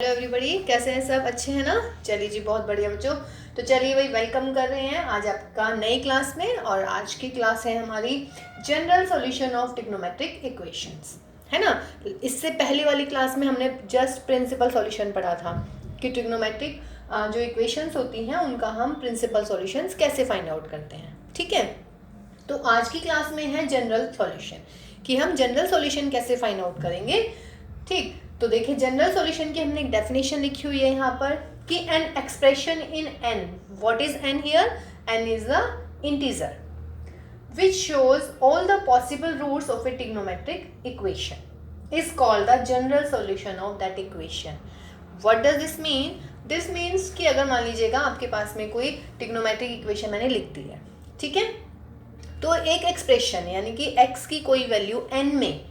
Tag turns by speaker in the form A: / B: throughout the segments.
A: Hello everybody, कैसे हैं सब? अच्छे हैं ना? चलिए जी, बहुत बढ़िया बच्चों। तो चलिए भाई, वेलकम कर रहे हैं आज आपका नई क्लास में। और आज की क्लास है हमारी general solution of trigonometric equations, है ना। इससे पहले वाली क्लास में हमने जस्ट प्रिंसिपल सॉल्यूशन पढ़ा था कि ट्रिग्नोमेट्रिक जो इक्वेशंस होती हैं उनका हम प्रिंसिपल सॉल्यूशंस कैसे फाइंड आउट करते हैं, ठीक है। तो आज की क्लास में है जनरल सॉल्यूशन, कि हम जनरल सॉल्यूशन कैसे फाइंड आउट करेंगे, ठीक। तो देखिए, जनरल सॉल्यूशन की हमने एक डेफिनेशन लिखी हुई है यहाँ पर कि an expression in N, what is N here? N is a integer which shows all the possible roots of a trigonometric equation is called the general solution of that equation. What does this mean? This means कि अगर मान लीजिएगा आपके पास में कोई trigonometric equation मैंने लिख दी है, ठीक है। तो एक एक्सप्रेशन यानी कि x की कोई वैल्यू n में,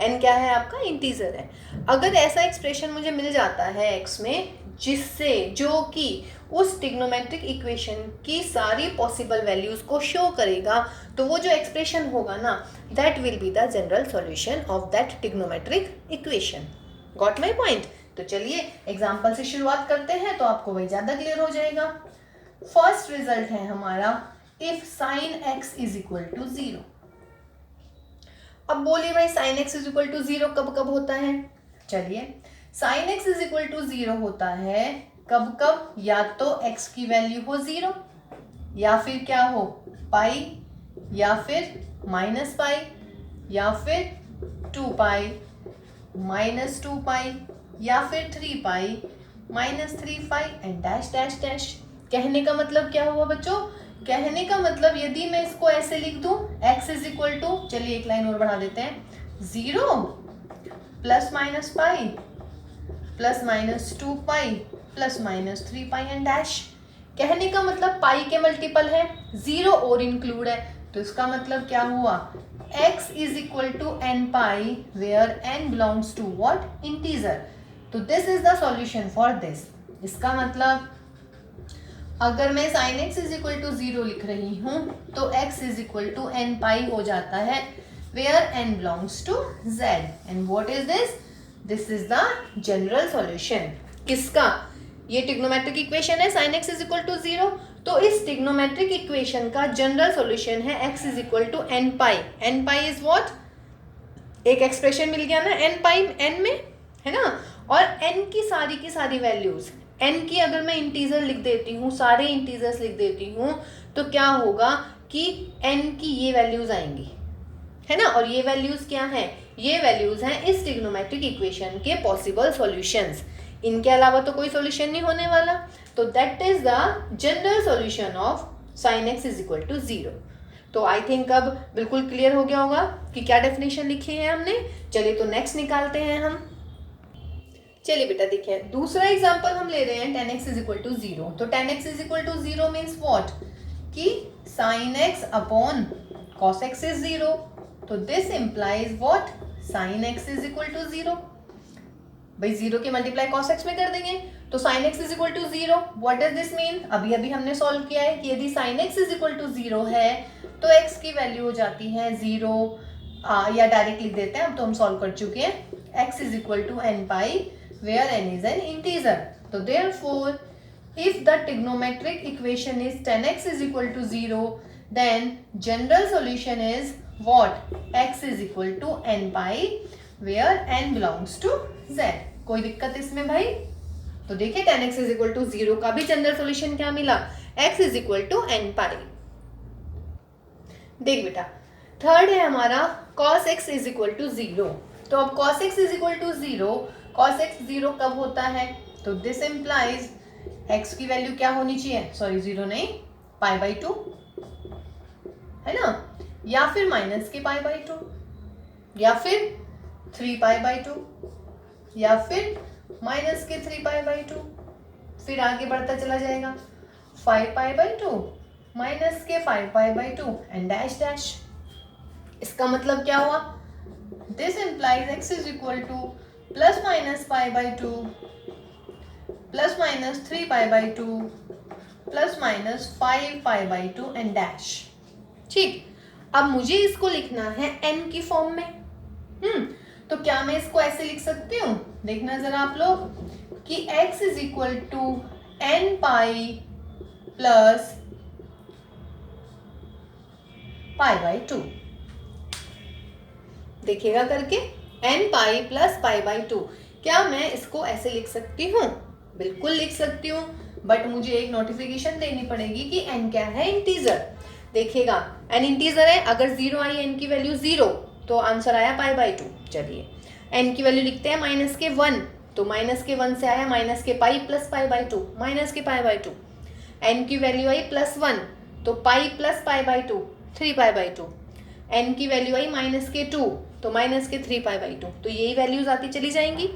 A: n क्या है आपका? इंटीजर है। अगर ऐसा एक्सप्रेशन मुझे मिल जाता है x में जिससे, जो कि उस ट्रिग्नोमेट्रिक इक्वेशन की सारी पॉसिबल वैल्यूज को शो करेगा, तो वो जो एक्सप्रेशन होगा ना, that will be the general solution of that trigonometric equation. Got my point? तो चलिए एग्जांपल से शुरुआत करते हैं, तो आपको वही ज़्यादा क्लियर हो जाएगा। फर्स्ट रिजल्ट है हमारा if sine x is equal to 0। अब बोलिए भाई, sine x is equal to 0 कब कब होता है? चलिए, sine x is equal to 0 होता है कब कब? या तो x की वैल्यू हो 0, या फिर क्या हो, पाई, या फिर माइनस पाई, या फिर 2 पाई माइनस 2 पाई, या फिर 3 pi minus 3 pi and dash dash dash. कहने का मतलब क्या हुआ बच्चों? कहने का मतलब यदि मैं इसको ऐसे लिख दूं, x इज इक्वल टू, चलिए एक लाइन और बढ़ा देते हैं, 0 plus minus pi plus minus 2 pi plus minus 3 pi and dash. कहने का मतलब पाई के मल्टीपल है, 0 और इंक्लूड है, तो इसका मतलब क्या हुआ? x is equal to n pi where n belongs to what? Integer. तो this is the solution for this. इसका मतलब अगर मैं sin x is equal to 0 लिख रही हूँ तो x is equal to n pi हो जाता है where n belongs to z। And what is this? This is the general solution. किसका? ये ट्रिग्नोमेट्रिक इक्वेशन है sin x is equal to 0, तो इस ट्रिग्नोमेट्रिक इक्वेशन का जनरल सॉल्यूशन है x is equal to n pi. n pi is what? एक expression मिल गया ना n पाई n में, है ना। और n की सारी वैल्यूज, n की अगर मैं इंटीजर लिख देती हूँ, सारे इंटीजर्स लिख देती हूँ, तो क्या होगा कि n की ये वैल्यूज आएंगी, है ना। और ये वैल्यूज क्या हैं? ये वैल्यूज हैं इस ट्रिग्नोमेट्रिक इक्वेशन के पॉसिबल सॉल्यूशंस। इनके अलावा तो कोई सॉल्यूशन नहीं होने वाला। तो that is the general solution of sine x is equal to 0। तो आई थिंक अब बिल्कुल क्लियर हो गया होगा कि क्या डेफिनेशन लिखी है हमने। चलिए तो नेक्स्ट निकालते हैं हम। चलिए बेटा, देखिए दूसरा एग्जांपल हम ले रहे हैं tan x is equal to 0। तो tan x is equal to 0 means what? कि sin x upon cos x is 0। तो this implies what? sin x is equal to 0। भाई 0 की मल्टीप्लाई cos x में कर देंगे, तो sin x is equal to 0। What does this mean? अभी अभी हमने सॉल्व किया है कि यदि sin x is equal to 0 है तो x की वैल्यू हो जाती है 0, या डायरेक्ट लिख देते हैं, अब तो हम सॉल्व कर चुके हैं। x is equal to n pi where n is an integer. So therefore, if the trigonometric equation is tan x is equal to 0, then general solution is what? x is equal to n pi where n belongs to z. कोई दिक्कत इसमें भाई? तो देखिए tan x is equal to 0 का भी general solution क्या मिला? x is equal to n pi। देख बेटा, थर्ड है हमारा cos x is equal to 0। तो अब cos x is equal to 0, cos x 0 कब होता है? तो दिस इम्प्लाइज x की वैल्यू क्या होनी चाहिए? सॉरी 0 नहीं, पाई बाई 2, है ना, या फिर माइनस के पाई बाई 2, या फिर 3 पाई बाई 2, या फिर माइनस के 3 पाई बाई 2, फिर आगे बढ़ता चला जाएगा 5 पाई बाई 2 माइनस के 5 पाई बाई 2 एंड डैश डैश। इसका मतलब क्या हुआ? This implies x is equal to plus minus pi by 2 plus minus 3 pi by 2 plus minus 5 pi by 2 and dash. ठीक, अब मुझे इसको लिखना है n की फॉर्म में। तो क्या मैं इसको ऐसे लिख सकती हूँ? देखना जरा आप लोग, कि x is equal to n pi plus pi by 2। देखिएगा करके, n pi plus pi by 2। क्या मैं इसको ऐसे लिख सकती हूँ? बिल्कुल लिख सकती हूँ, बट मुझे एक नोटिफिकेशन देनी पड़ेगी कि n क्या है, इंटीजर। देखिएगा n इंटीजर है, अगर 0 आई n की वैल्यू 0 तो आंसर आया पाई बाई 2। चलिए n की वैल्यू लिखते हैं माइनस के 1, तो माइनस के 1 से आया माइनस के पाई प्लस पाई बाई 2, माइनस के पाई बाई 2। n की वैल्यू आई प्लस 1, तो पाई plus pi by 2, 3 pi by 2। n की वैल्यू आई माइनस के 2, तो माइनस के 3 पाई बाई 2। तो यही वैल्यूज आती चली जाएंगी।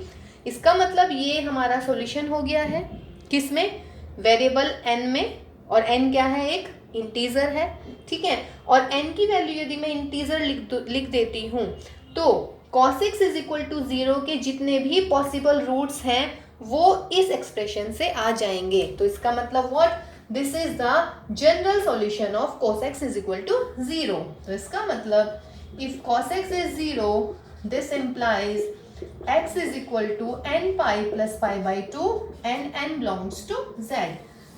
A: इसका मतलब ये हमारा सॉल्यूशन हो गया है, किसमें? वेरिएबल n में, और n क्या है? एक इंटीजर है, ठीक है। और n की वैल्यू यदि मैं इंटीजर लिख देती हूँ तो cos x is equal to 0 के जितने भी पॉसिबल रूट्स हैं वो इस एक्सप्रेशन से आ जाएंगे। तो इसका मतलब what? This is the general solution of cos x is equal to 0। तो इसका मतलब if cos x is 0, this implies x is equal to n pi plus pi by 2 and n belongs to z.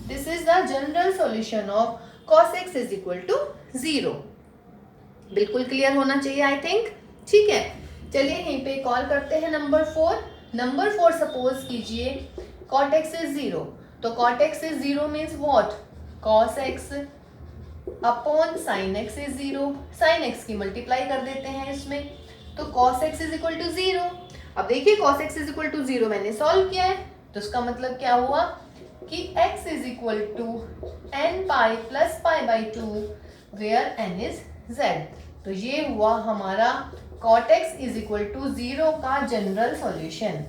A: This is the general solution of cos x is equal to 0. बिल्कुल clear होना चाहिए I think, ठीक है। चलिए यहीं पे call करते हैं नंबर 4। नंबर 4 सपोज कीजिए cot x is 0, तो cot x is 0 means what? cos x upon sine x is 0, sine x की मल्टीप्लाई कर देते हैं इसमें, तो cos x is equal to 0। अब देखिए cos x is equal to 0 मैंने सॉल्व किया है, तो इसका मतलब क्या हुआ कि x is equal to n pi plus pi by 2 where n is z। तो ये हुआ हमारा cot x is equal to 0 का जनरल सॉल्यूशन।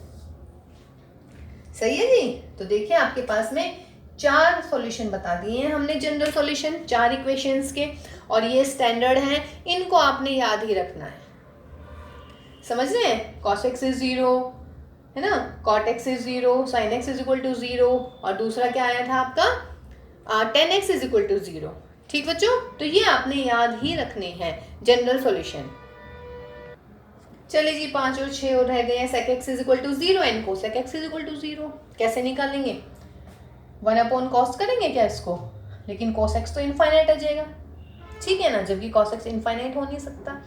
A: सही है जी। तो देखिए आपके पास में 4 सॉल्यूशन बता दिए हैं हमने, जनरल सॉल्यूशन 4 इक्वेशंस के, और ये स्टैंडर्ड हैं, इनको आपने याद ही रखना है। समझ रहे हैं? cos x इज 0 है ना, cot x is 0, sin x is equal to 0, और दूसरा क्या आया था आपका tan x is equal to 0। ठीक बच्चों, तो ये आपने याद ही रखने हैं जनरल सॉल्यूशन। चलिए जी 5 और 6 और रह गए हैं। sec x is equal to 0 and cosec x is equal to 0 कैसे निकालेंगे? 1 अपॉन कॉस करेंगे क्या इसको? लेकिन cos x तो इनफाइनाइट आ जाएगा, ठीक है ना, जबकि cos x इनफाइनाइट हो नहीं सकता।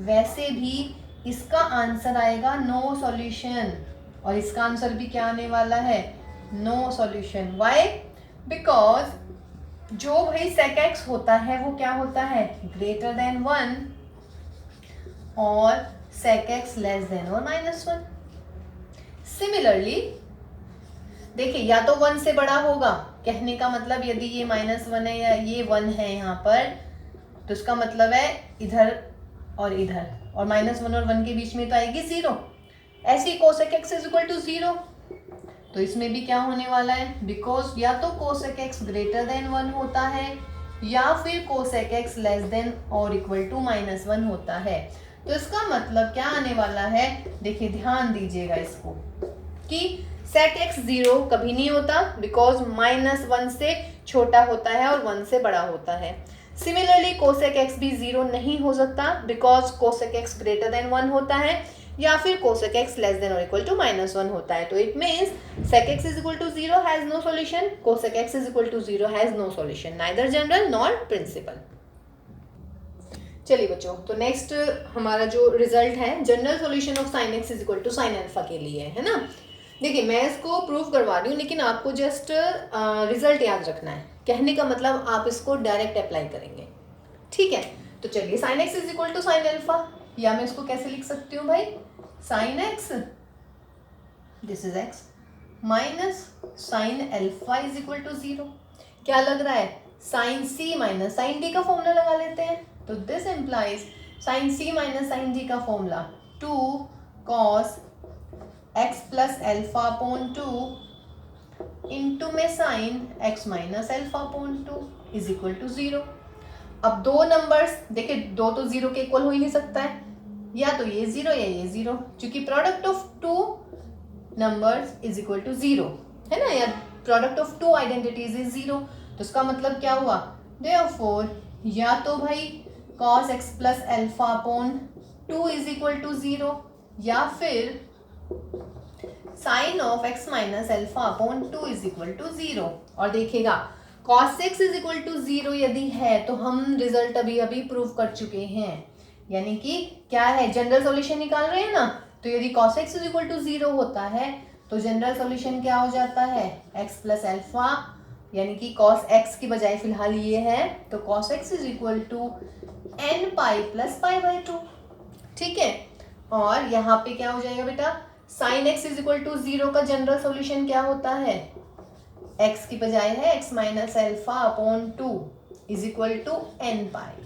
A: वैसे भी इसका आंसर आएगा नो सॉल्यूशन, और इसका आंसर भी क्या आने वाला है? No solution. व्हाई? बिकॉज जो भाई sec x होता है वो क्या होता है? ग्रेटर देन 1 और sec x लेस देन और माइनस 1। सिमिलरली देखिए, या तो 1 से बड़ा होगा, कहने का मतलब यदि ये -1 है या ये 1 है यहाँ पर, तो इसका मतलब है इधर और इधर, और -1 और 1 के बीच में तो आएगी 0। ऐसे ही cosec x is equal to 0, तो इसमें भी क्या होने वाला है? बिकॉज या तो cosec x ग्रेटर देन 1 होता है या फिर cosec x लेस देन और इक्वल टू -1 होता है। तो इसका मतलब क्या आने वाला है? देखिए ध्यान दीजिएगा इसको, कि sec x 0 कभी नहीं होता, बिकॉज -1 से छोटा होता है और 1 से बड़ा होता है। सिमिलरली cosec x भी 0 नहीं हो सकता, because cosec x greater than 1 होता है या फिर cosec x लेस देन और इक्वल टू -1 होता है। तो it means sec x is equal to 0 has no solution, cosec x is equal to 0 has no solution, neither general nor principal. चलिए बच्चों, तो नेक्स्ट हमारा जो रिजल्ट है general solution of sin x is equal to sin alpha के लिए है ना। देखिए मैं इसको प्रूव करवा रही हूँ, लेकिन आपको जस्ट रिजल्ट याद रखना है। कहने का मतलब आप इसको डायरेक्ट अप्लाई करेंगे, ठीक है। तो चलिए sin x is equal to sin alpha, या मैं इसको कैसे लिख सकती हूँ भाई? sin x, this is x, minus sin alpha is equal to 0। क्या लग रहा है? sin c minus sin d का फॉर्मूला लगा लेते हैं। तो this implies sin c minus sin d का formula 2 cos x plus alpha upon 2 into में sin x minus alpha upon 2 is equal to 0। अब दो नंबर्स देखिए, दो तो 0 के इक्वल हो ही नहीं सकता है, या तो ये 0 या ये 0, क्योंकि product of 2 numbers is equal to 0 है ना, या प्रोडक्ट ऑफ 2 आइडेंटिटीज इज 0। तो इसका मतलब क्या हुआ? देयरफॉर या तो भाई cos x plus alpha upon 2 is equal to 0, या फिर sine of x minus alpha upon 2 is equal to 0। और देखिएगा cos x is equal to 0 यदि है तो हम रिजल्ट अभी अभी प्रूव कर चुके हैं, यानी कि क्या है, जनरल सॉल्यूशन निकाल रहे हैं ना। तो यदि cos x is equal to 0 होता है तो जनरल सॉल्यूशन क्या हो जाता है, x प्लस एल्फा, यानी कि cos x की बजाय फिलहाल ये है, तो cos x is equal to n pi plus pi by 2। ठीक है, और यहाँ पे क्या हो जाएगा बेटा, sine x is equal to 0 का जनरल सॉल्यूशन क्या होता है, x की बजाय है x minus alpha upon 2 is equal to n pi.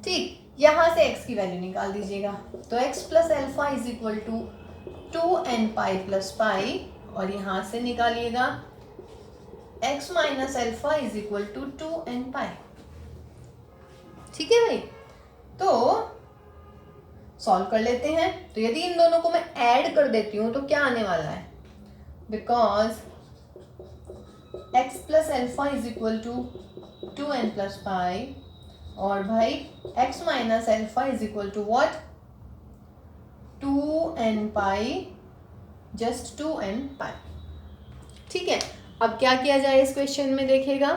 A: ठीक, यहां से x की वैल्यू निकाल दीजिएगा, तो x plus alpha is equal to 2n pi plus pi, और यहां से निकालिएगा x minus alpha is equal to 2n pi. ठीक है भाई, तो सॉल्व कर लेते हैं। तो यदि इन दोनों को मैं ऐड कर देती हूं तो क्या आने वाला है, because x plus alpha is equal to 2n plus pi, और भाई x minus alpha is equal to what, 2n pi, just 2n pi. ठीक है, अब क्या किया जाए इस क्वेश्चन में, देखिएगा,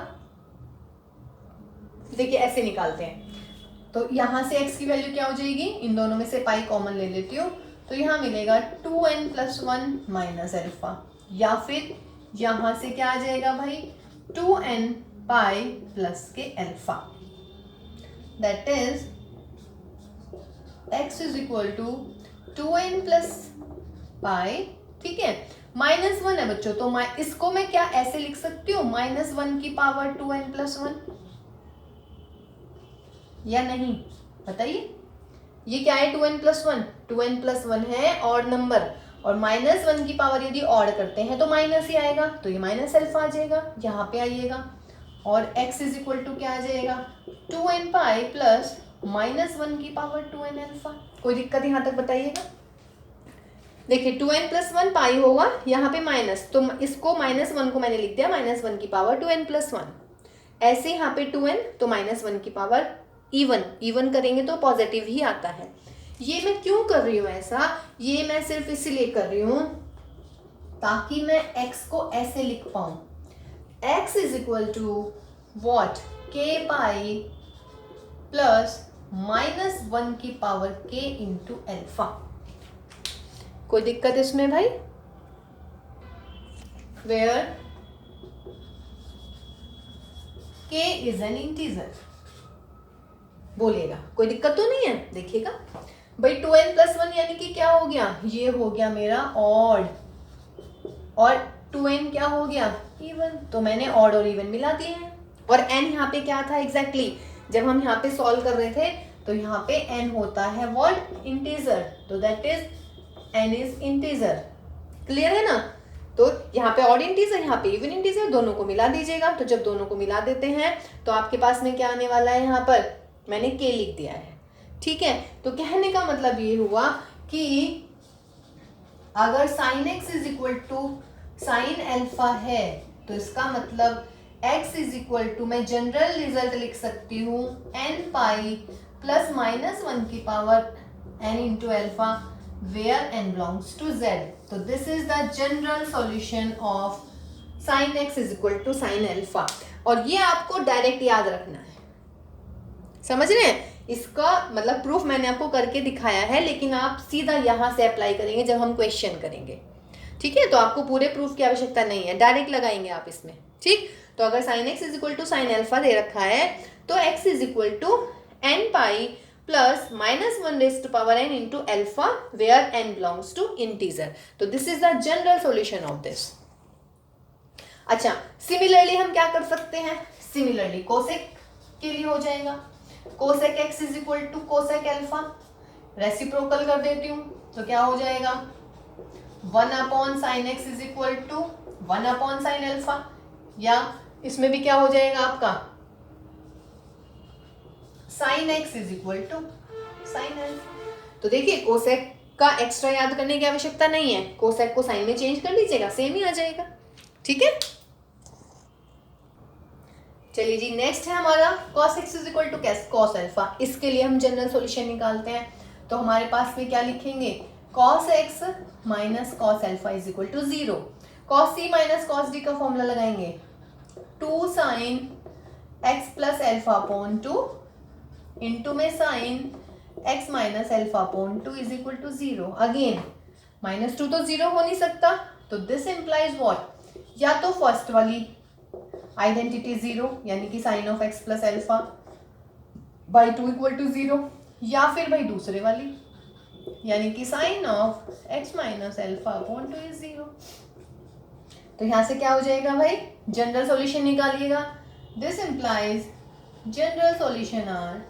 A: देखिए ऐसे निकालते हैं। तो यहां से x की वैल्यू क्या हो जाएगी, इन दोनों में से पाई कॉमन ले लेती हूँ, तो यहाँ मिलेगा 2n प्लस 1 माइनस एल्फा, या फिर यहां से क्या आ जाएगा भाई, 2n पाई प्लस के alpha, that is x is equal to 2n plus pi. ठीक है, माइनस 1 है बच्चों, तो इसको मैं क्या ऐसे लिख सकती हूँ, -1 की पावर 2n प्लस 1, या नहीं, बताइए। ये क्या है, 2n प्लस 1, 2n प्लस 1 है ऑड नंबर, और -1 की पावर यदि ऑड करते हैं तो माइनस ही आएगा, तो ये माइनस एल्फा आ जाएगा, यहाँ पे आइएगा, और x इज इक्वल टू क्या आ जाएगा, 2n पाई प्लस -1 की पावर 2n एल्फा। कोई दिक्कत यहाँ तक बताइएगा। देखिए 2n प्लस 1 पाई होगा, यहाँ पे माइनस, तो इसको -1 को मैंने लिख दिया -1 की पावर 2n प्लस 1, ऐसे यहाँ पे 2n तो -1 की पावर इवन करेंगे तो पॉजिटिव ही आता है। ये मैं क्यों कर रही हूँ ऐसा, ये मैं सिर्फ इसलिए कर रही हूँ ताकि मैं x को ऐसे लिख पाऊं, x is equal to what, k pi plus -1 की पावर k इंटू एल्फा। कोई दिक्कत इसमें भाई, where k is an integer, बोलिएगा, कोई दिक्कत तो नहीं है। देखिएगा भाई 2n प्लस 1 यानी कि क्या हो गया, ये हो गया मेरा ऑड, और 2n क्या हो गया, इवन, तो मैंने ऑड और इवन मिला दिए हैं। और n यहाँ पे क्या था एग्जैक्टली, जब हम यहाँ पे सॉल्व कर रहे थे तो यहाँ पे n होता है व्हाट, इंटीजर, तो that is n is integer. Clear है ना, तो यहाँ पे ऑड इंटीजर, यहाँ पे इवन इंटीजर, दोनों को मिला दीजिएगा। तो जब दोनों को मिला देते हैं तो आपके पास में क्या आने वाला है, यहाँ पर मैंने k लिख दिया है। ठीक है, तो कहने का मतलब ये हुआ कि अगर sine x is equal to sine alpha है तो इसका मतलब x इज इक्वल टू, मैं जनरल रिजल्ट लिख सकती हूँ n पाई प्लस -1 की power n into alpha, where n belongs to z। तो this is the general solution of sine x is equal to sine alpha, और ये आपको direct याद रखना है, समझ रहे हैं। इसका मतलब प्रूफ मैंने आपको करके दिखाया है, लेकिन आप सीधा यहाँ से अप्लाई करेंगे जब हम क्वेश्चन करेंगे। ठीक है, तो आपको पूरे प्रूफ की आवश्यकता नहीं है, डायरेक्ट लगाएंगे आप इसमें। ठीक, तो अगर sine x is equal to sine alpha दे रखा है तो x is equal to n pi plus -1 raise to power n into alpha, where n belongs to integer. तो this is the general solution of this. अच्छा, similarly हम क्या कर सकते हैं, सिमिलरली कोसेक के लिए हो जाएगा, cosec x is equal to cosec alpha, reciprocal कर देती हूँ तो क्या हो जाएगा, 1 upon sine x is equal to 1 upon sine alpha, या इसमें भी क्या हो जाएगा आपका sine x is equal to sine alpha. तो देखिए कोसेक का एक्स्ट्रा याद करने की आवश्यकता नहीं है, कोसेक को साइन में चेंज कर लीजिएगा, सेम ही आ जाएगा। ठीक है, चलिए जी, नेक्स्ट है हमारा cos x is equal to cos alpha. इसके लिए हम जनरल सॉल्यूशन निकालते हैं, तो हमारे पास में क्या लिखेंगे, cos x minus cos alpha is equal to 0। cos c minus cos d का फॉर्मूला लगाएंगे 2 sin x plus alpha upon 2 into में sin x minus alpha upon 2 is equal to 0। Again -2 तो 0 हो नहीं सकता, तो दिस इम्प्लाइज व्हाट, या तो फर्स्ट वाली आइडेंटिटी 0 यानी कि sin of x plus alpha by 2 equal to 0, या फिर भाई दूसरे वाली यानी कि sin of x minus alpha upon 2 is 0। तो यहां से क्या हो जाएगा भाई, जनरल सॉल्यूशन निकालिएगा। This implies general solution are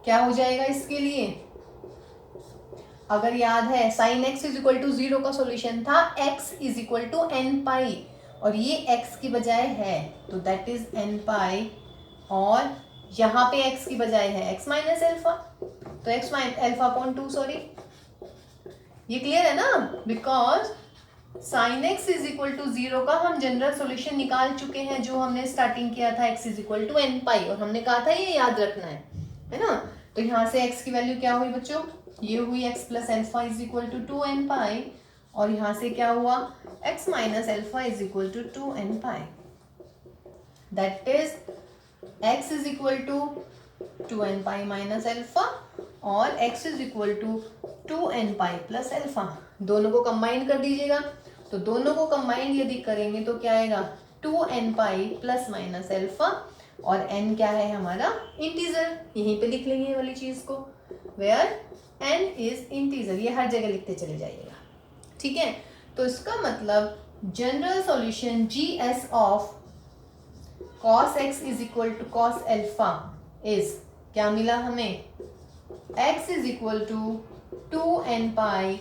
A: क्या हो जाएगा इसके लिए, अगर याद है sin x is equal to 0 का सॉल्यूशन था x is equal to n pi, और ये x की बजाय है तो दैट इज n पाई, और यहाँ पे x की बजाय है x माइनस अल्फा, तो x minus alpha upon 2, sorry ये क्लियर है ना, because sin x is equal to 0 का हम जनरल सॉल्यूशन निकाल चुके हैं जो हमने स्टार्टिंग किया था x is equal to n pi, और हमने कहा था ये याद रखना है ना। तो यहाँ से x की वैल्यू क्या हुई बच्चों, ये हुई x plus alpha is equal to 2n pi, और यहाँ से क्या हुआ x minus alpha is equal to 2n pi, that is x is equal to 2n pi minus alpha और x is equal to 2n pi plus alpha. दोनों को combine कर दीजिएगा, तो दोनों को कंबाइन यदि करेंगे तो क्या आएगा 2n pi plus minus alpha, और n क्या है हमारा इंटीजर, यहीं पे लिख लेंगे ये वाली चीज को, वेयर n इज इंटीजर, ये हर जगह लिखते चले जाइएगा, ठीक है। तो इसका मतलब general solution GS of cos x is equal to cos alpha is क्या मिला हमें, x is equal to 2n pi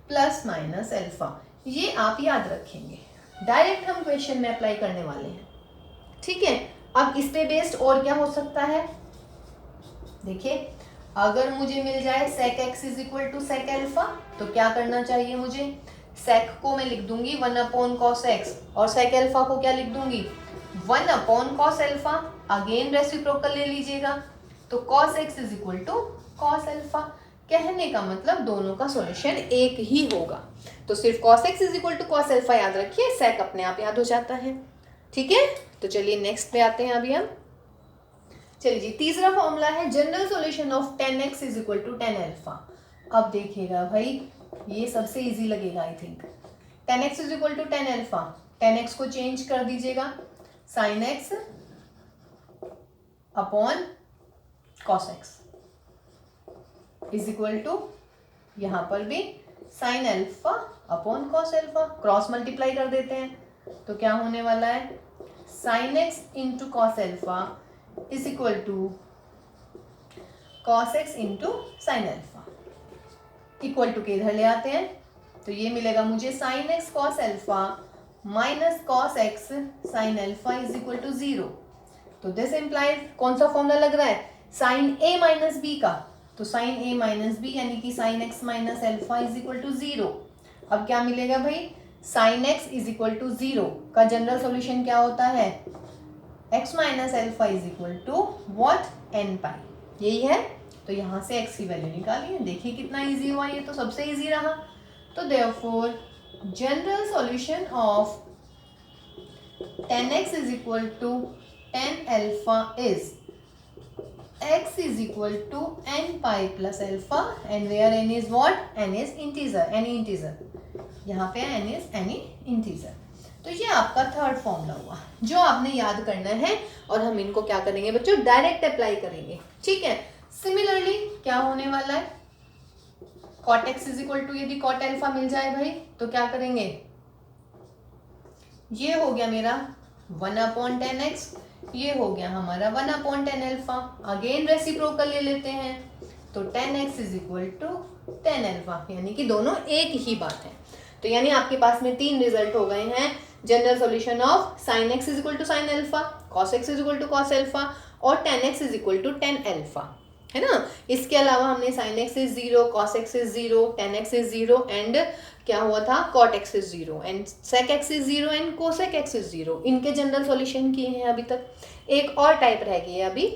A: plus minus alpha. ये आप याद रखेंगे, डायरेक्ट हम क्वेश्चन में अप्लाई करने वाले हैं, ठीक है। अब इस पे बेस्ड और क्या हो सकता है, देखिए अगर मुझे मिल जाए sec x is equal to sec alpha, तो क्या करना चाहिए मुझे, sec को मैं लिख दूंगी 1 अपॉन cos x, और sec अल्फा को क्या लिख दूंगी 1 upon cos alpha, again reciprocal ले लीजिएगा, तो cos x is equal to cos alpha. कहने का मतलब दोनों का सॉल्यूशन एक ही होगा, तो सिर्फ cos x is equal to cos alpha याद रखिए, sec अपने आप याद हो जाता है, ठीक है। तो चलिए नेक्स्ट पे आते हैं अभी हम, चलिए जी तीसरा फॉर्मूला है general solution of 10x is equal to 10 alpha. अब देखिएगा भाई ये सबसे इजी लगेगा I think, 10x is equal to 10 alpha, 10x को चेंज कर दीजिएगा sin x upon cos x is equal to यहाँ पर भी sin alpha upon cos alpha, cross multiply कर देते हैं तो क्या होने वाला है sin x into cos alpha is equal to cos x into sine alpha, equal to के इधर ले आते हैं तो ये मिलेगा मुझे sin x cos alpha minus cos x sin alpha is equal to 0। तो दिस इम्प्लाइज कौन सा फॉर्मूला लग रहा है sin a माइनस बी का, तो sin a माइनस बी यानी कि sin x minus alpha is equal to 0। अब क्या मिलेगा भाई sin x is equal to 0 का जनरल सॉल्यूशन क्या होता है x minus alpha is equal to what n pi, यही है। तो यहाँ से x की वैल्यू निकालिए, देखिए कितना इजी हुआ, ये तो सबसे इजी रहा। तो therefore general solution of 10x is equal to 10 alpha is x is equal to n pi plus alpha and where n is what, n is integer, any integer, यहाँ पे n is any integer। तो ये आपका third formula हुआ जो आपने याद करना है, और हम इनको क्या करेंगे बच्चों डायरेक्ट अप्लाई करेंगे, ठीक है। सिमिलरली क्या होने वाला है cot x is equal to, यदि cot अल्फा मिल जाए भाई तो क्या करेंगे, ये हो गया मेरा 1 अपॉन 10x, ये हो गया हमारा 1 अपॉन 10 अल्फा, अगेन रेसिप्रोकल ले लेते हैं तो 10x is equal to 10 alpha, यानी कि दोनों एक ही बात है। तो यानी आपके पास में 3 रिजल्ट हो गए हैं, general solution of sin x is equal to sine alpha, cos x is equal to cos alpha, और 10x is equal to 10 alpha, है ना। इसके अलावा हमने sin x is 0, cos x is 0, 10x is 0 and क्या हुआ था cot x is 0 and sec x is 0 and cosec x is 0, इनके जनरल सॉल्यूशन किए हैं अभी तक। एक और टाइप रह गई है अभी,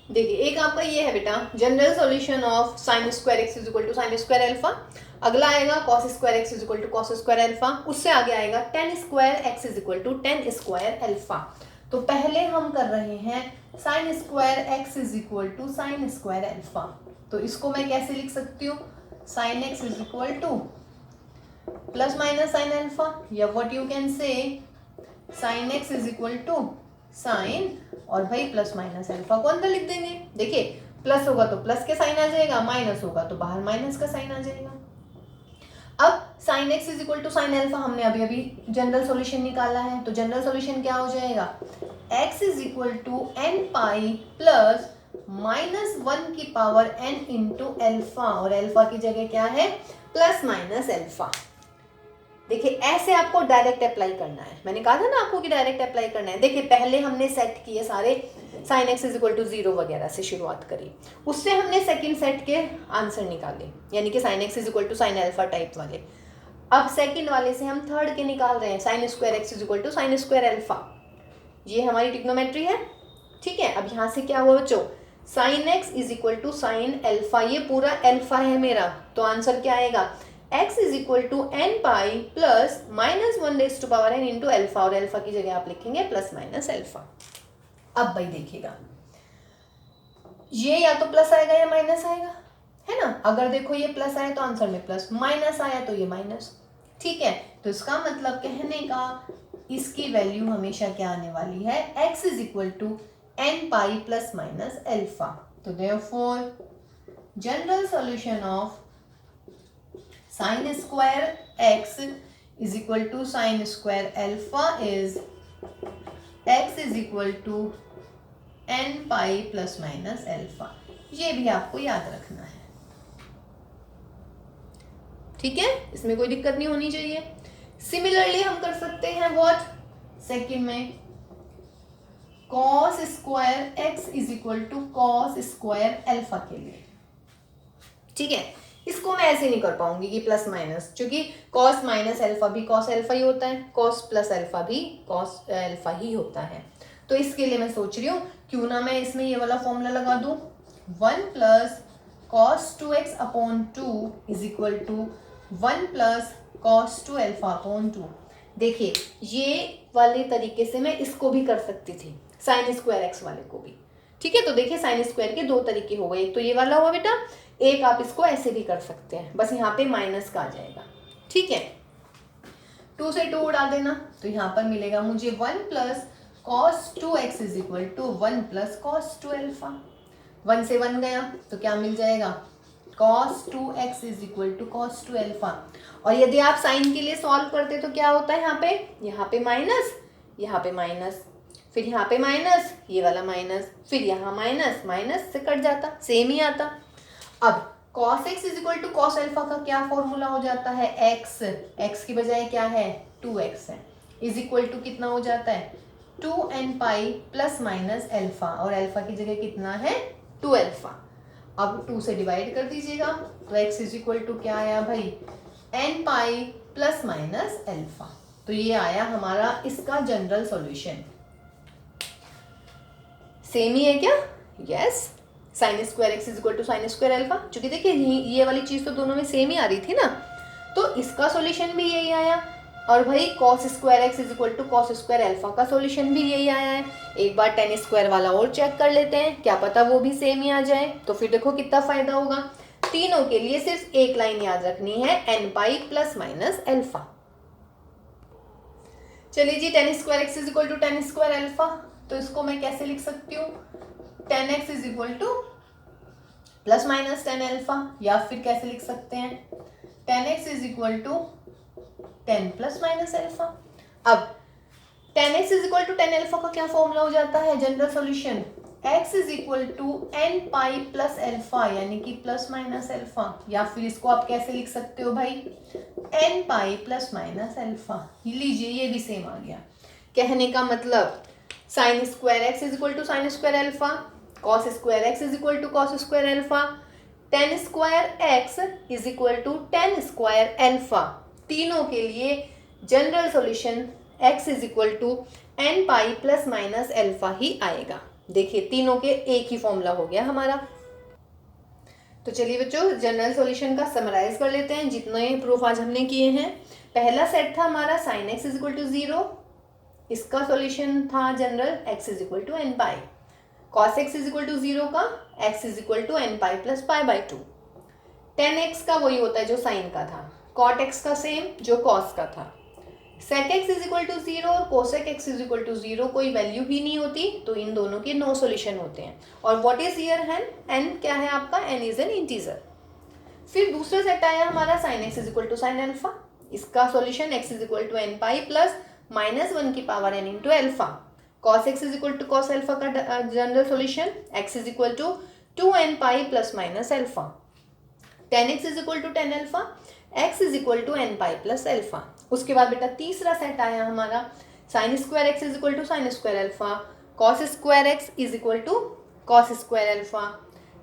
A: देखिए एक आपका ये है बेटा general solution of sine square x is equal to sine square alpha, अगला आएगा cos square x is equal to cos square alpha, उससे आगे आएगा tan square x is equal to tan square alpha. तो पहले हम कर रहे हैं sine square x is equal to sine square alpha. तो इसको मैं कैसे लिख सकती हूँ, sine x is equal to plus minus sine alpha, या what you can say sine x is equal to sine और भाई प्लस माइनस अल्फा को अंदर लिख देंगे। देखिए प्लस होगा तो प्लस के साइन आ जाएगा, माइनस होगा तो बाहर माइनस का साइन आ जाएगा। अब sine x is equal to sine alpha हमने अभी अभी जनरल सॉल्यूशन निकाला है, तो जनरल सॉल्यूशन क्या हो जाएगा, x is equal to N pi plus minus one की पावर एन इंटू एल्फा, और एल्फा की जगह क्या है प्लस माइनस एल्फा। देखिए ऐसे आपको डायरेक्ट अप्लाई करना है, मैंने कहा था ना आपको कि डायरेक्ट अप्लाई करना है। देखिए पहले हमने सेट किए सारे sine x is equal to 0 वगैरह से शुरुआत करी, उससे हमने सेकंड सेट के आंसर निकाले, यानी कि sine x is equal to sine alpha type वाले। अब सेकंड वाले से हम थर्ड के निकाल रहे हैं, sine square x is equal to sine square alpha. ये हमारी ट्रिग्नोमेट्री है, ठीक है। अब यहाँ से क्या हुआ बच्चों, sine x is equal to sine alpha, ये पूरा अल्फा है मेरा, तो आंसर क्या आएगा x is equal to N pi plus minus one raise to power n into alpha, और एल्फा की जगह आप लिखेंगे प्लस माइनस एल्फा। अब भाई देखिएगा ये या तो प्लस आएगा या माइनस आएगा, है ना। अगर देखो ये प्लस आया तो आंसर में प्लस, माइनस आया तो ये माइनस, ठीक है। तो इसका मतलब कहने का इसकी वैल्यू हमेशा क्या आने वाली है, x is equal to N pi plus minus alpha. तो therefore general solution of sin square x is equal to sin square alpha is x is equal to n pi plus minus alpha। ये भी आपको याद रखना है, ठीक है, इसमें कोई दिक्कत नहीं होनी चाहिए। सिमिलरली हम कर सकते हैं व्हाट, सेकंड में cos square x is equal to cos square alpha के लिए, ठीक है। इसको मैं ऐसे नहीं कर पाऊंगी कि प्लस माइनस, क्योंकि cos माइनस अल्फा भी cos अल्फा ही होता है, cos प्लस अल्फा भी cos अल्फा ही होता है। तो इसके लिए मैं सोच रही हूँ क्यों ना मैं इसमें ये वाला फॉर्मूला लगा दूँ, 1 plus cos 2x upon 2 is equal to 1 plus cos 2 alpha upon 2। देखिए ये वाले तरीके से मैं इसको भी कर सकती थी, साइन स्क्वायर एक्स वाले को भी, ठीक है। तो देखिए साइन स्क्वायर के दो तरीके हो गए, एक तो ये वाला हुआ बेटा, एक आप इसको ऐसे भी कर सकते हैं, बस यहाँ पे माइनस का आ जाएगा, ठीक है। 2 से 2 उड़ा देना, तो यहाँ पर मिलेगा मुझे 1 plus cos 2x is equal to 1 plus cos 2 alpha. 1 से 1 गया तो क्या मिल जाएगा, cos 2x is equal to cos 2 alpha. और यदि आप साइन के लिए सॉल्व करते तो क्या होता है, यहाँ पे माइनस, यहाँ पे माइनस, फिर यहाँ पे माइनस, ये वाला माइनस, फिर यहाँ माइनस, माइनस से कट जाता, सेम ही आता। अब cos x is equal to cos alpha का क्या फॉर्मूला हो जाता है, x की बजाय क्या है 2x है, इज इक्वल टू कितना हो जाता है 2n pi plus minus alpha, और अल्फा की जगह कितना है 2 अल्फा। अब 2 से डिवाइड कर दीजिएगा, तो x इज इक्वल टू क्या आया भाई n pi plus minus alpha. तो ये आया हमारा इसका जनरल सॉल्यूशन। सेम ही है क्या, yes, sine square x is equal to sine square alpha, क्योंकि देखिए ये वाली चीज़ तो दोनों में सेम ही आ रही थी ना, तो इसका सॉल्यूशन भी यही आया। और भाई cos square x is equal to cos square alpha का सॉल्यूशन भी यही आया है। एक बार टेन स्क्वायर वाला और चेक कर लेते हैं, क्या पता वो भी सेम ही आ जाए, तो फिर देखो कितना फायदा होगा। तीनों के लिए सिर्फ एक लाइन याद रखनी है, N pi plus minus alpha. चलिए जी, tan square x is equal to tan square alpha, तो इसको मैं कैसे लिख सकती हूँ, 10x is equal to plus minus 10 alpha, या फिर कैसे लिख सकते हैं 10x is equal to 10 plus minus alpha. अब 10x is equal to 10 alpha का क्या फॉर्मूला हो जाता है, general solution x is equal to n pi plus alpha, यानी कि प्लस माइनस अल्फा, या फिर इसको आप कैसे लिख सकते हो भाई n pi plus minus alpha. लीजिए ये भी सेम आ गया। कहने का मतलब sine square x is equal to sine square alpha, cos square x is equal to cos square alpha, tan square x is equal to tan square alpha. तीनों के लिए general solution x is equal to N pi plus minus alpha ही आएगा। देखिए तीनों के एक ही formula हो गया हमारा। तो चलिए बच्चों जनरल सॉल्यूशन का समराइज कर लेते हैं जितने प्रूफ आज हमने किए हैं। पहला सेट था हमारा sin x is equal to 0, इसका सॉल्यूशन था general x is equal to N pi, cos x is equal to 0 का x is equal to N pi plus pi by 2, tan x का वही होता है जो साइन का था, cot x का सेम जो cos का था, sec x is equal to 0 और cosec x is equal to 0 कोई वैल्यू ही नहीं होती, तो इन दोनों के नो सॉल्यूशन होते हैं। और व्हाट इज हियर n क्या है आपका, n इज एन इंटीजर। फिर दूसरा सेट आया हमारा sin x is equal to sine alpha, इसका solution x is equal to N pi plus minus 1 की power n into alpha, cos x is equal to cos alpha का general solution x is equal to 2n pi plus minus alpha, tan x is equal to tan alpha, x is equal to N pi plus alpha. उसके बाद बेटा तीसरा set आया हमारा sine square x is equal to sine square alpha, cos square x is equal to cos square alpha,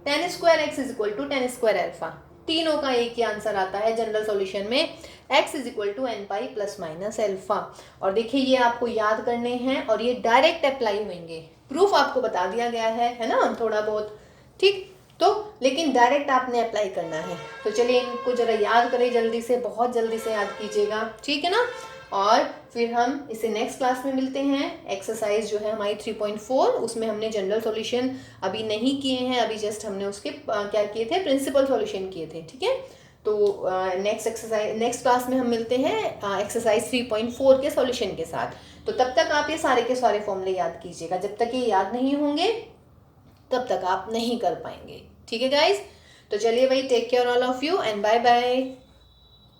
A: tan square x is equal to tan square alpha. तीनों का एक ही आंसर आता है जनरल सॉल्यूशन में, x is equal to N pi plus minus alpha. और देखिए ये आपको याद करने हैं और ये डायरेक्ट अप्लाई होंगे, प्रूफ आपको बता दिया गया है ना थोड़ा बहुत, ठीक, तो लेकिन डायरेक्ट आपने अप्लाई करना है। तो चलिए इनको जरा याद करें जल्दी से, बहुत जल्दी से याद कीजिएगा, ठीक है ना। और फिर हम इसे नेक्स्ट क्लास में मिलते हैं। एक्सरसाइज जो है हमारी 3.4 उसमें हमने जनरल सॉल्यूशन अभी नहीं किए हैं, अभी जस्ट हमने उसके क्या किए थे, प्रिंसिपल सॉल्यूशन किए थे, ठीक है। तो नेक्स्ट क्लास में हम मिलते हैं एक्सरसाइज 3.4 के सॉल्यूशन के साथ। तो तब तक आप ये सारे के सारे फॉर्मूले याद कीजिएगा, जब तक ये याद नहीं होंगे तब तक आप नहीं कर पाएंगे, ठीक है गाइज। तो चलिए भाई, take care all of you and bye bye.